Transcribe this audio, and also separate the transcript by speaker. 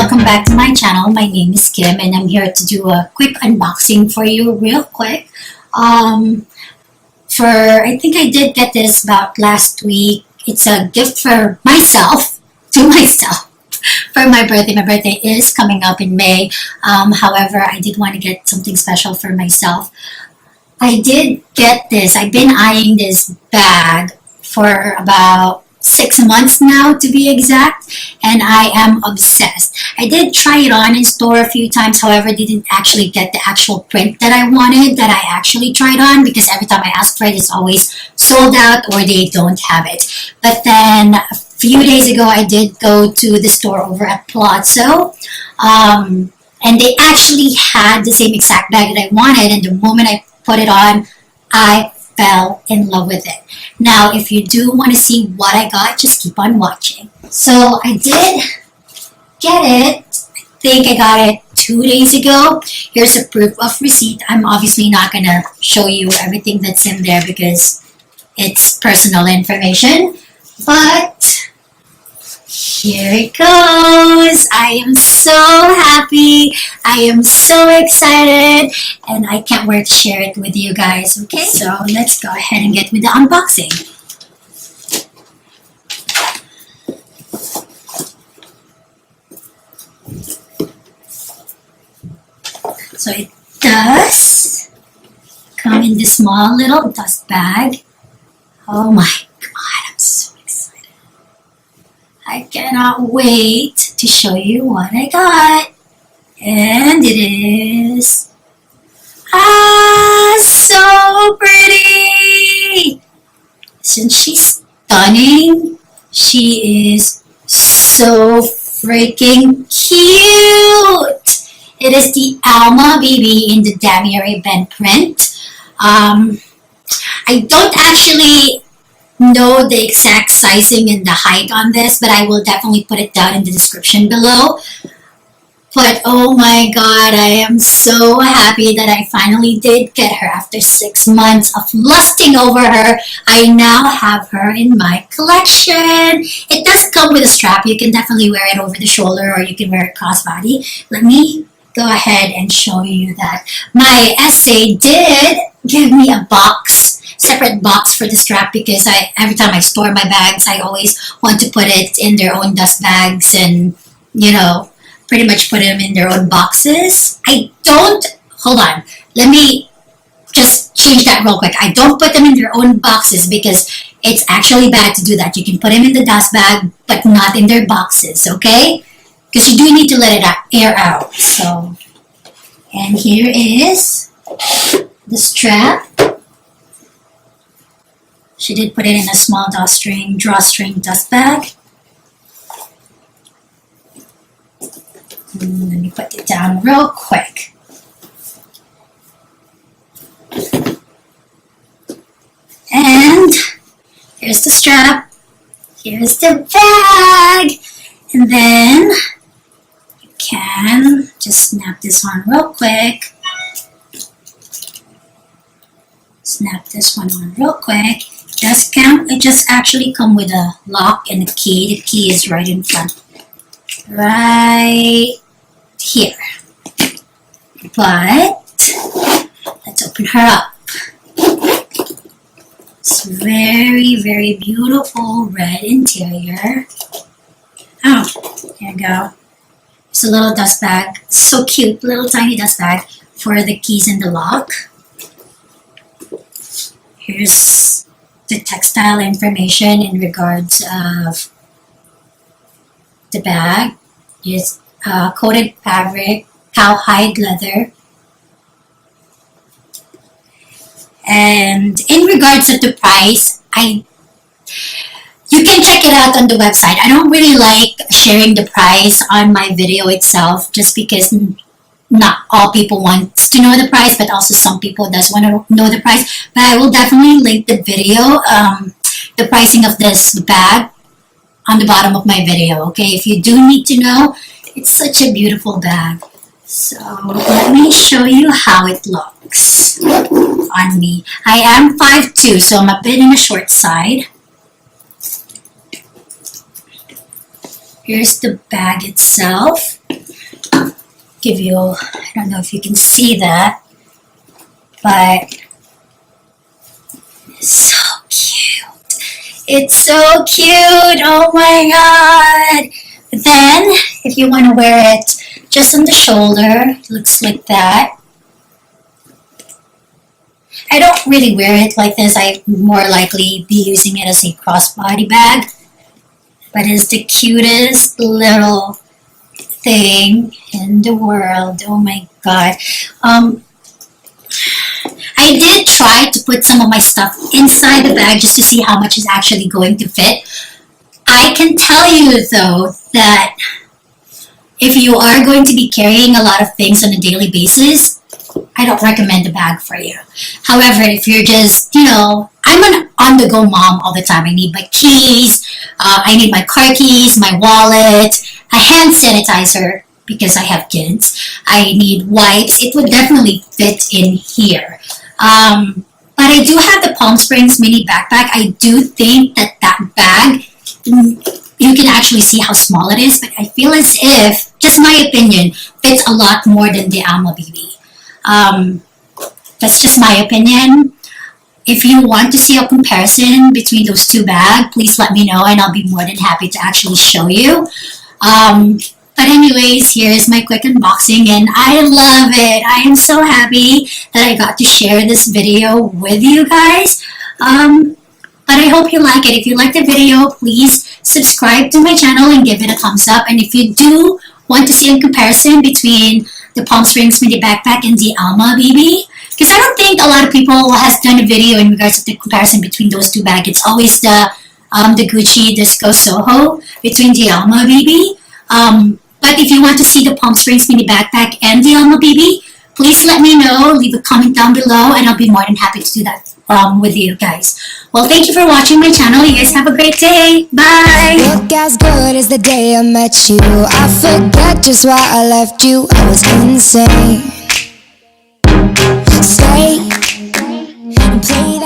Speaker 1: welcome back to my channel. My name is Kim and I'm here to do a quick unboxing for you real quick. I think I did get this about last week. It's a gift for myself, to myself, for my birthday. My birthday is coming up in May. However, I did want to get something special for myself. I did get this. I've been eyeing this bag for about 6 months now, to be exact, and I am obsessed. I did try it on in store a few times, however, didn't actually get the actual print that I wanted, that I actually tried on, because every time I ask for it, it's always sold out or they don't have it. But then a few days ago, I did go to the store over at Palazzo, and they actually had the same exact bag that I wanted, and the moment I put it on, I fell in love with it. Now, if you do want to see what I got, just keep on watching. So I did get it. I think I got it 2 days ago. Here's a proof of receipt. I'm obviously not going to show you everything that's in there because it's personal information. But here it goes. I am so happy. I am so excited. And I can't wait to share it with you guys. Okay, so let's go ahead and get with the unboxing. So it does come in this small little dust bag. Oh my God, I'm so excited. I cannot wait to show you what I got. And it is so pretty. Isn't she stunning? She is so freaking cute. It is the Alma BB in the damier bend print. I don't actually know the exact sizing and the height on this, but I will definitely put it down in the description below. But oh my God, I am so happy that I finally did get her after 6 months of lusting over her. I now have her in my collection. It does come with a strap. You can definitely wear it over the shoulder or you can wear it crossbody. Let me go ahead and show you that. My essay did give me a box, separate box for the strap, because every time I store my bags, I always want to put it in their own dust bags and, you know, pretty much put them in their own boxes. Hold on, let me just change that real quick. I don't put them in their own boxes because it's actually bad to do that. You can put them in the dust bag, but not in their boxes, okay? Because you do need to let it air out. So, and here is the strap. She did put it in a small drawstring dust bag. Let me put it down real quick. And here's the strap. Here's the bag. And then you can just snap this on real quick. Snap this one on real quick. It just actually come with a lock and a key. The key is right in front. Right here. But let's open her up. It's very, very beautiful red interior. Oh, there you go. It's a little dust bag. So cute, little tiny dust bag for the keys and the lock. Here's the textile information in regards of the bag. It's coated fabric, cowhide leather. And in regards of the price, you can check it out on the website. I don't really like sharing the price on my video itself just because not all people want to know the price, but also some people does want to know the price. But I will definitely link the video, the pricing of this bag on the bottom of my video, okay? If you do need to know, it's such a beautiful bag. So let me show you how it looks on me. I am 5'2", so I'm a bit on the short side. Here's the bag itself. give you, I don't know if you can see that, but it's so cute. It's so cute. Oh my god. Then, if you want to wear it just on the shoulder, it looks like that. I don't really wear it like this. I more likely be using it as a crossbody bag. But it's the cutest little thing in the world. Oh my god. I did try to put some of my stuff inside the bag just to see how much is actually going to fit. I can tell you though that if you are going to be carrying a lot of things on a daily basis, I don't recommend a bag for you. However, if you're just, I'm an on-the-go mom all the time. I need my keys, I need my car keys, my wallet, a hand sanitizer because I have kids. I need wipes. It would definitely fit in here. But I do have the Palm Springs mini backpack. I do think that bag, you can actually see how small it is, but I feel as if, just my opinion, fits a lot more than the Alma BB. That's just my opinion. If you want to see a comparison between those two bags, please let me know and I'll be more than happy to actually show you. But anyways, here's my quick unboxing and I love it. I am so happy that I got to share this video with you guys. But I hope you like it. If you like the video, please subscribe to my channel and give it a thumbs up. And if you do want to see a comparison between the Palm Springs mini backpack and the Alma BB, because I don't think a lot of people has done a video in regards to the comparison between those two bags. It's always the Gucci Disco Soho between the Alma BB. But if you want to see the Palm Springs mini backpack and the Alma BB, please let me know. Leave a comment down below and I'll be more than happy to do that with you guys. Well, thank you for watching my channel. You guys have a great day. Bye.
Speaker 2: Look as good as the day I met you. I forget just why I left you. I was insane. Stay and play